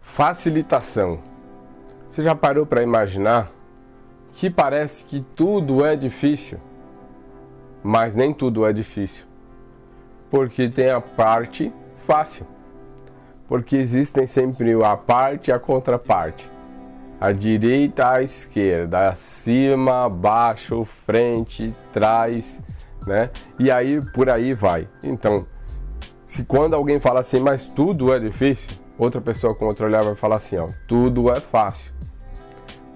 Facilitação. Você já parou para imaginar que parece que tudo é difícil, mas nem tudo é difícil, porque tem a parte fácil, porque existem sempre a parte e a contraparte, a direita, a esquerda, acima, abaixo, frente, trás, né? E aí por aí vai. Então, se quando alguém fala assim, mas tudo é difícil, outra pessoa com outro olhar vai falar assim, ó, tudo é fácil.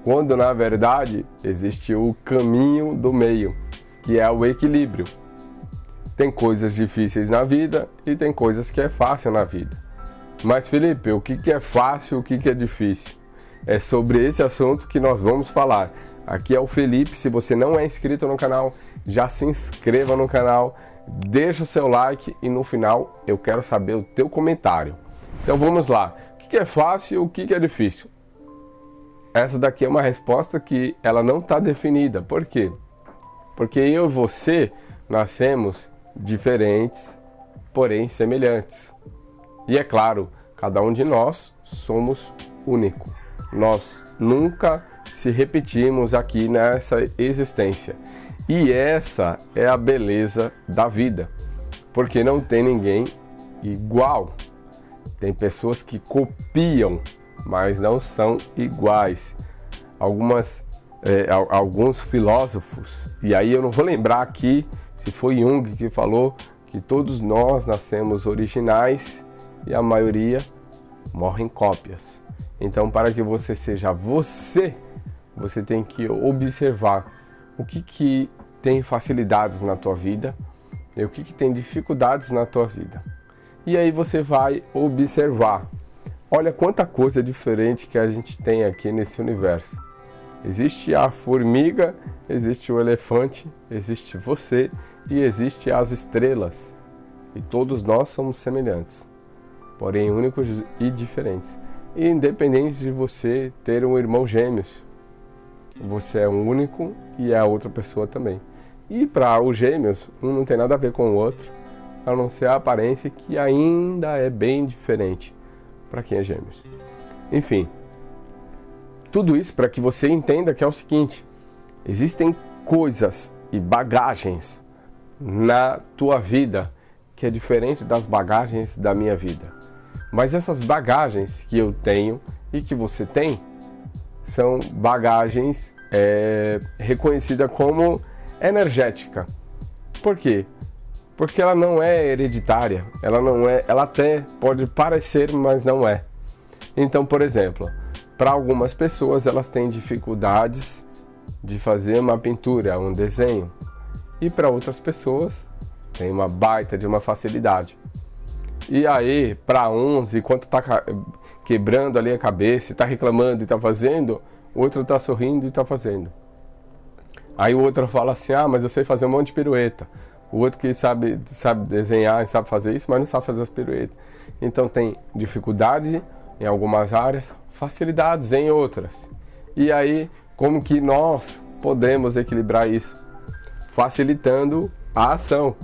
Quando na verdade existe o caminho do meio, que é o equilíbrio. Tem coisas difíceis na vida e tem coisas que é fácil na vida. Mas Felipe, o que é fácil e o que é difícil? É sobre esse assunto que nós vamos falar. Aqui é o Felipe. Se você não é inscrito no canal, já se inscreva no canal, deixa o seu like e no final eu quero saber o teu comentário. Então vamos lá. O que é fácil e o que é difícil? Essa daqui é uma resposta que ela não está definida. Por quê? Porque eu e você nascemos diferentes, porém semelhantes. E é claro, cada um de nós somos único. Nós nunca se repetimos aqui nessa existência. E essa é a beleza da vida, porque não tem ninguém igual. Tem pessoas que copiam, mas não são iguais. Alguns filósofos, e aí eu não vou lembrar aqui se foi Jung que falou que todos nós nascemos originais e a maioria morrem cópias. Então, para que você seja você tem que observar o que tem facilidades na tua vida e o que tem dificuldades na tua vida. E aí você vai observar. Olha quanta coisa diferente que a gente tem aqui nesse universo. Existe a formiga, existe o elefante, existe você e existe as estrelas. E todos nós somos semelhantes, porém únicos e diferentes. E independente de você ter um irmão gêmeos, você é um único e é a outra pessoa também. E para os gêmeos, um não tem nada a ver com o outro, a não ser a aparência que ainda é bem diferente para quem é gêmeos. Enfim, tudo isso para que você entenda que é o seguinte: existem coisas e bagagens na tua vida que é diferente das bagagens da minha vida. Mas essas bagagens que eu tenho e que você tem são bagagens reconhecidas como energética. Por quê? Porque ela não é hereditária, ela até pode parecer, mas não é. Então, por exemplo, para algumas pessoas elas têm dificuldades de fazer uma pintura, um desenho, e para outras pessoas tem uma baita de uma facilidade. E aí, para uns, enquanto está quebrando ali a cabeça, está reclamando e está fazendo, o outro está sorrindo e está fazendo. Aí o outro fala assim, mas eu sei fazer um monte de pirueta. O outro que sabe desenhar e sabe fazer isso, mas não sabe fazer as piruetas. Então tem dificuldade em algumas áreas, facilidades em outras. E aí, como que nós podemos equilibrar isso? Facilitando a ação.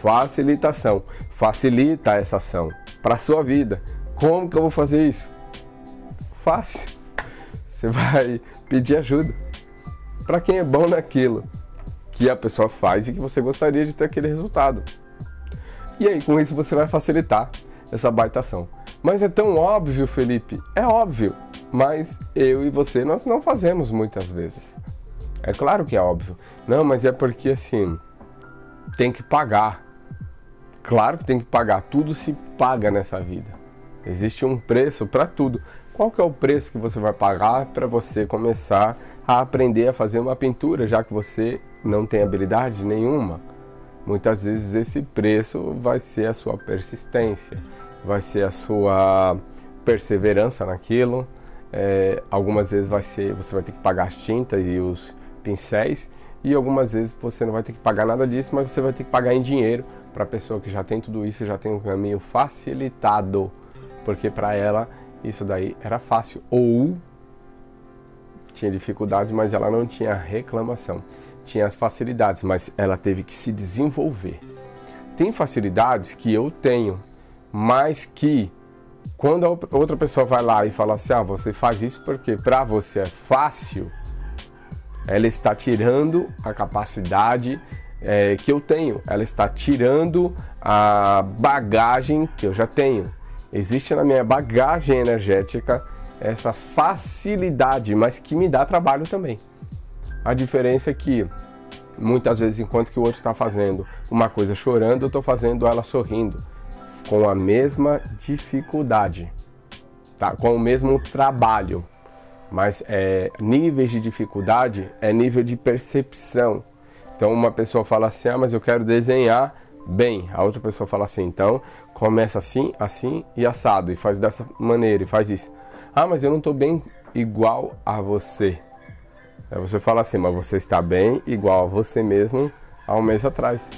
Facilitação. Facilita essa ação para a sua vida. Como que eu vou fazer isso? Fácil. Você vai pedir ajuda para quem é bom naquilo que a pessoa faz e que você gostaria de ter aquele resultado. E aí, com isso, você vai facilitar essa baita ação. Mas é tão óbvio, Felipe? É óbvio, mas eu e você, nós não fazemos muitas vezes. É claro que é óbvio. Não, mas é porque, assim, tem que pagar. Claro que tem que pagar. Tudo se paga nessa vida. Existe um preço para tudo. Qual que é o preço que você vai pagar para você começar a aprender a fazer uma pintura, já que você não tem habilidade nenhuma? Muitas vezes esse preço vai ser a sua persistência, vai ser a sua perseverança naquilo. Algumas vezes você vai ter que pagar as tintas e os pincéis, e algumas vezes você não vai ter que pagar nada disso, mas você vai ter que pagar em dinheiro para a pessoa que já tem tudo isso, já tem um caminho facilitado, porque para ela isso daí era fácil, ou tinha dificuldade, mas ela não tinha reclamação. Tinha as facilidades, mas ela teve que se desenvolver. Tem facilidades que eu tenho, mas que Quando a outra pessoa vai lá e fala assim, você faz isso porque para você é fácil, ela está tirando a capacidade que eu tenho, ela está tirando a bagagem que eu já tenho. Existe na minha bagagem energética essa facilidade, mas que me dá trabalho também. A diferença é que muitas vezes, enquanto que o outro está fazendo uma coisa chorando, eu estou fazendo ela sorrindo, com a mesma dificuldade, tá? Com o mesmo trabalho, mas níveis de dificuldade é nível de percepção. Então uma pessoa fala assim, mas eu quero desenhar bem. A outra pessoa fala assim, então começa assim, assim e assado, e faz dessa maneira, e faz isso. Mas eu não estou bem igual a você. Aí você fala assim, mas você está bem igual a você mesmo há um mês atrás.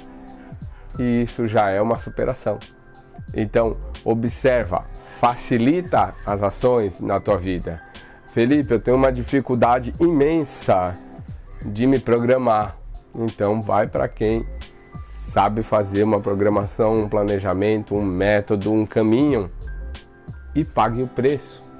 E isso já é uma superação. Então, observa, facilita as ações na tua vida. Felipe, eu tenho uma dificuldade imensa de me programar. Então, vai para quem sabe fazer uma programação, um planejamento, um método, um caminho e pague o preço.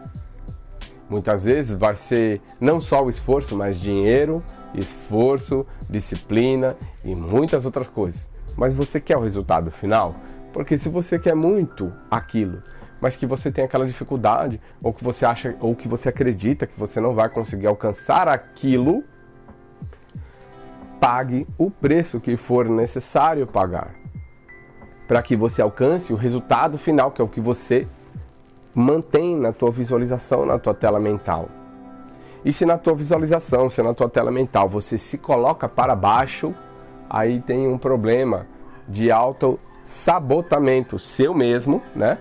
Muitas vezes vai ser não só o esforço, mas dinheiro, esforço, disciplina e muitas outras coisas. Mas você quer o resultado final? Porque se você quer muito aquilo, mas que você tem aquela dificuldade, ou que você acha, ou que você acredita que você não vai conseguir alcançar aquilo, pague o preço que for necessário pagar, para que você alcance o resultado final, que é o que você mantém na tua visualização, na tua tela mental. E se na tua visualização, se na tua tela mental você se coloca para baixo, aí tem um problema de autossabotamento seu mesmo, né?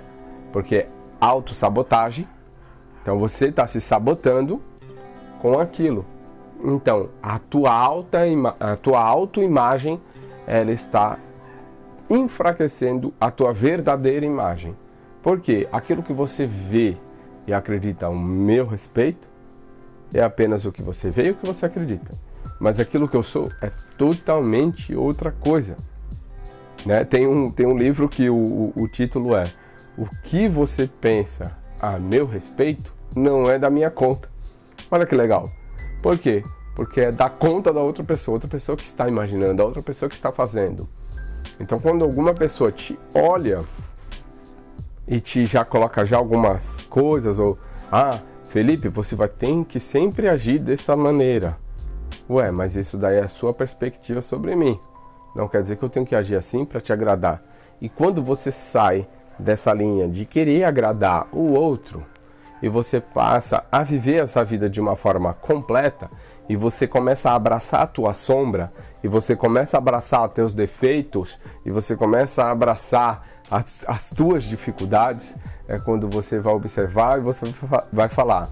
Porque é autossabotagem. Então você está se sabotando com aquilo. Então a tua autoimagem, ela está enfraquecendo a tua verdadeira imagem. Porque aquilo que você vê e acredita ao meu respeito é apenas o que você vê e o que você acredita. Mas aquilo que eu sou é totalmente outra coisa. Né? Tem um livro que o título é O que você pensa a meu respeito não é da minha conta. Olha que legal. Por quê? Porque é da conta da outra pessoa que está imaginando, a outra pessoa que está fazendo. Então quando alguma pessoa te olha e te já coloca já algumas coisas, ou Felipe, você vai ter que sempre agir dessa maneira. Ué, mas isso daí é a sua perspectiva sobre mim. Não quer dizer que eu tenho que agir assim para te agradar. E quando você sai dessa linha de querer agradar o outro, e você passa a viver essa vida de uma forma completa, e você começa a abraçar a tua sombra, e você começa a abraçar os teus defeitos, e você começa a abraçar as tuas dificuldades, é quando você vai observar e você vai falar: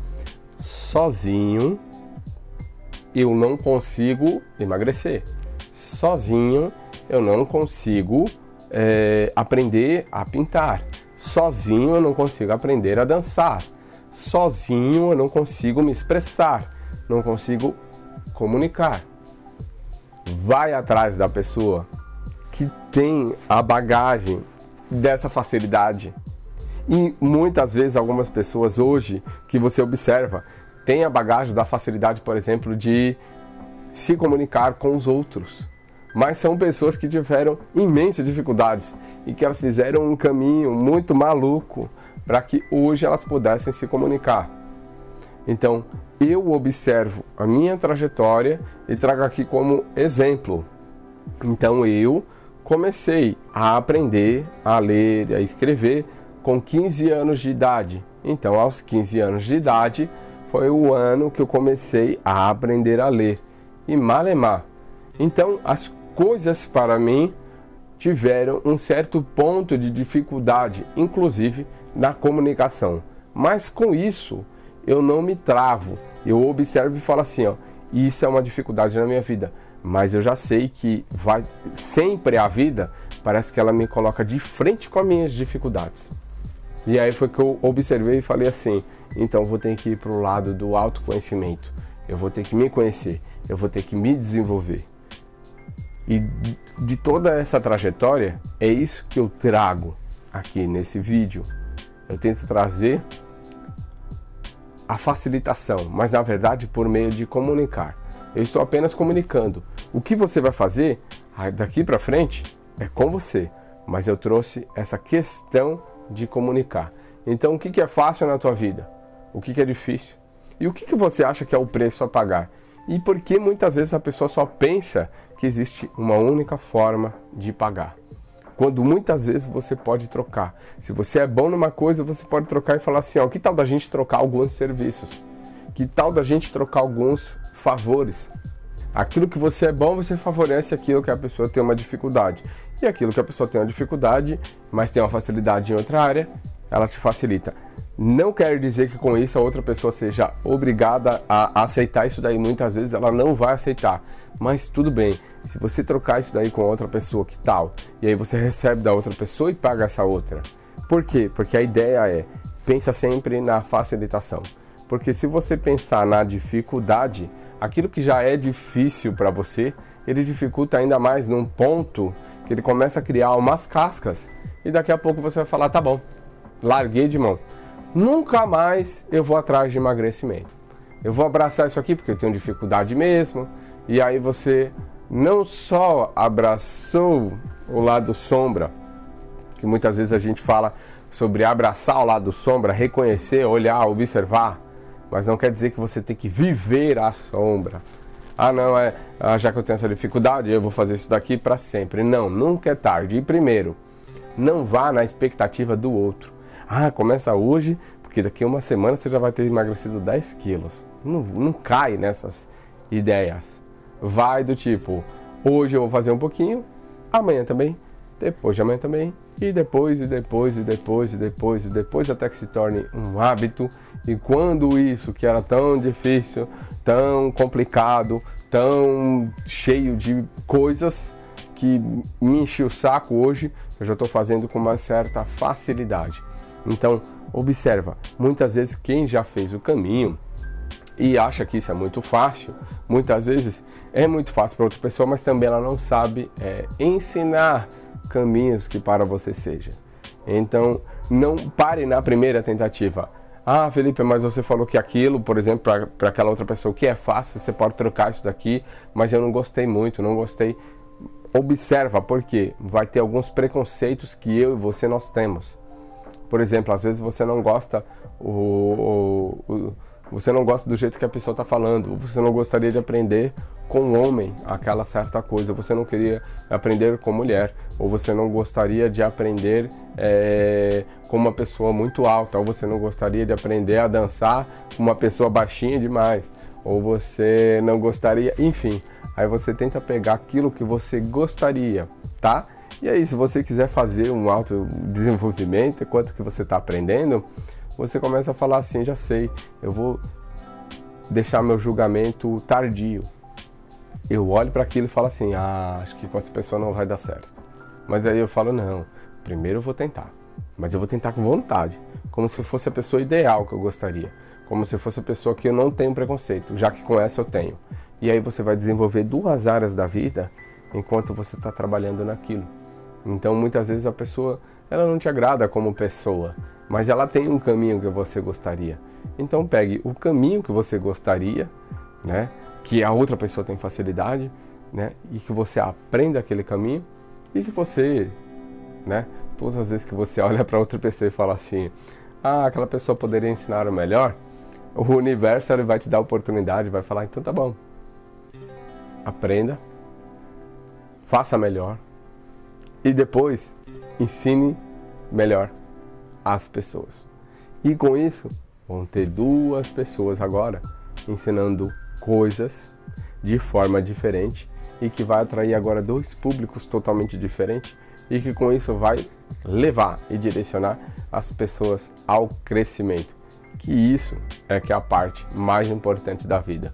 sozinho eu não consigo emagrecer, sozinho eu não consigo aprender a pintar, sozinho eu não consigo aprender a dançar, sozinho eu não consigo me expressar, não consigo comunicar. Vai atrás da pessoa que tem a bagagem dessa facilidade. E muitas vezes algumas pessoas hoje que você observa têm a bagagem da facilidade, por exemplo, de se comunicar com os outros, mas são pessoas que tiveram imensas dificuldades e que elas fizeram um caminho muito maluco para que hoje elas pudessem se comunicar. Então eu observo a minha trajetória e trago aqui como exemplo. Então eu comecei a aprender a ler e a escrever com 15 anos de idade. Então, aos 15 anos de idade, foi o ano que eu comecei a aprender a ler e malemar. Então, as coisas para mim tiveram um certo ponto de dificuldade, inclusive na comunicação. Mas com isso, eu não me travo. Eu observo e falo assim, isso é uma dificuldade na minha vida. Mas eu já sei que vai sempre a vida, parece que ela me coloca de frente com as minhas dificuldades. E aí foi que eu observei e falei assim, então vou ter que ir para o lado do autoconhecimento. Eu vou ter que me conhecer, eu vou ter que me desenvolver. E de toda essa trajetória, é isso que eu trago aqui nesse vídeo. Eu tento trazer a facilitação, mas na verdade por meio de comunicar. Eu estou apenas comunicando. O que você vai fazer daqui para frente é com você, mas eu trouxe essa questão de comunicar. Então, o que é fácil na tua vida? O que é difícil? E o que você acha que é o preço a pagar? E por que muitas vezes a pessoa só pensa que existe uma única forma de pagar? Quando muitas vezes você pode trocar. Se você é bom numa coisa, você pode trocar e falar assim, ó, que tal da gente trocar alguns serviços? Que tal da gente trocar alguns favores? Aquilo que você é bom, você favorece aquilo que a pessoa tem uma dificuldade. E aquilo que a pessoa tem uma dificuldade, mas tem uma facilidade em outra área, ela te facilita. Não quer dizer que com isso a outra pessoa seja obrigada a aceitar isso daí. Muitas vezes ela não vai aceitar. Mas tudo bem, se você trocar isso daí com outra pessoa, que tal? E aí você recebe da outra pessoa e paga essa outra. Por quê? Porque a ideia é, pensa sempre na facilitação. Porque se você pensar na dificuldade, aquilo que já é difícil para você, ele dificulta ainda mais num ponto que ele começa a criar umas cascas. E daqui a pouco você vai falar, tá bom, larguei de mão. Nunca mais eu vou atrás de emagrecimento. Eu vou abraçar isso aqui porque eu tenho dificuldade mesmo. E aí você não só abraçou o lado sombra, que muitas vezes a gente fala sobre abraçar o lado sombra, reconhecer, olhar, observar, mas não quer dizer que você tem que viver a sombra. Ah, não, já que eu tenho essa dificuldade, eu vou fazer isso daqui para sempre. Não, nunca é tarde. E primeiro, não vá na expectativa do outro. Ah, começa hoje, porque daqui a uma semana você já vai ter emagrecido 10 quilos. Não cai nessas ideias. Vai do tipo, hoje eu vou fazer um pouquinho, amanhã também, depois de amanhã também, e depois, até que se torne um hábito. E quando isso que era tão difícil, tão complicado, tão cheio de coisas que me enche o saco hoje, eu já estou fazendo com uma certa facilidade. Então, observa, muitas vezes quem já fez o caminho e acha que isso é muito fácil, muitas vezes é muito fácil para outra pessoa, mas também ela não sabe ensinar caminhos que para você seja. Então, não pare na primeira tentativa. Ah, Felipe, mas você falou que aquilo, por exemplo, para aquela outra pessoa que é fácil, você pode trocar isso daqui, mas eu não gostei muito, não gostei. Observa, porque vai ter alguns preconceitos que eu e você nós temos. Por exemplo, às vezes você não gosta você não gosta do jeito que a pessoa está falando, você não gostaria de aprender com um homem aquela certa coisa, você não queria aprender com mulher, ou você não gostaria de aprender com uma pessoa muito alta, ou você não gostaria de aprender a dançar com uma pessoa baixinha demais, ou você não gostaria, enfim, aí você tenta pegar aquilo que você gostaria, tá? E aí, se você quiser fazer um autodesenvolvimento, enquanto que você está aprendendo, você começa a falar assim, já sei, eu vou deixar meu julgamento tardio. Eu olho para aquilo e falo assim, acho que com essa pessoa não vai dar certo. Mas aí eu falo, não, primeiro eu vou tentar. Mas eu vou tentar com vontade, como se fosse a pessoa ideal que eu gostaria. Como se fosse a pessoa que eu não tenho preconceito, já que com essa eu tenho. E aí você vai desenvolver 2 áreas da vida enquanto você está trabalhando naquilo. Então muitas vezes a pessoa, ela não te agrada como pessoa, mas ela tem um caminho que você gostaria. Então pegue o caminho que você gostaria, né, que a outra pessoa tem facilidade, né, e que você aprenda aquele caminho e que você, né, todas as vezes que você olha para outra pessoa e fala assim, aquela pessoa poderia ensinar o melhor, o universo ele vai te dar a oportunidade, vai falar, então tá bom, aprenda, faça melhor e depois ensine melhor as pessoas. E com isso, vão ter 2 pessoas agora ensinando coisas de forma diferente e que vai atrair agora 2 públicos totalmente diferentes e que com isso vai levar e direcionar as pessoas ao crescimento. Que isso é que é a parte mais importante da vida.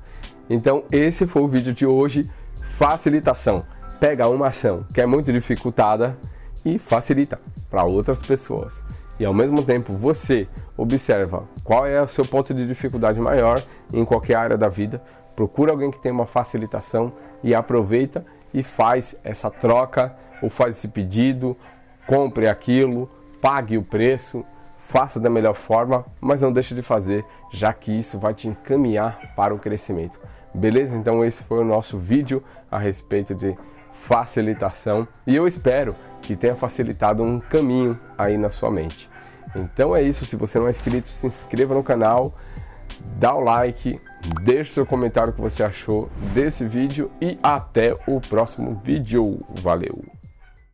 Então esse foi o vídeo de hoje, facilitação. Pega uma ação que é muito dificultada e facilita para outras pessoas. E ao mesmo tempo você observa qual é o seu ponto de dificuldade maior em qualquer área da vida, procura alguém que tem uma facilitação e aproveita e faz essa troca ou faz esse pedido, compre aquilo, pague o preço, faça da melhor forma, mas não deixe de fazer, já que isso vai te encaminhar para o crescimento. Beleza? Então esse foi o nosso vídeo a respeito de facilitação e eu espero que tenha facilitado um caminho aí na sua mente. Então é isso, se você não é inscrito, se inscreva no canal, dá o like, deixe seu comentário o que você achou desse vídeo e até o próximo vídeo. Valeu!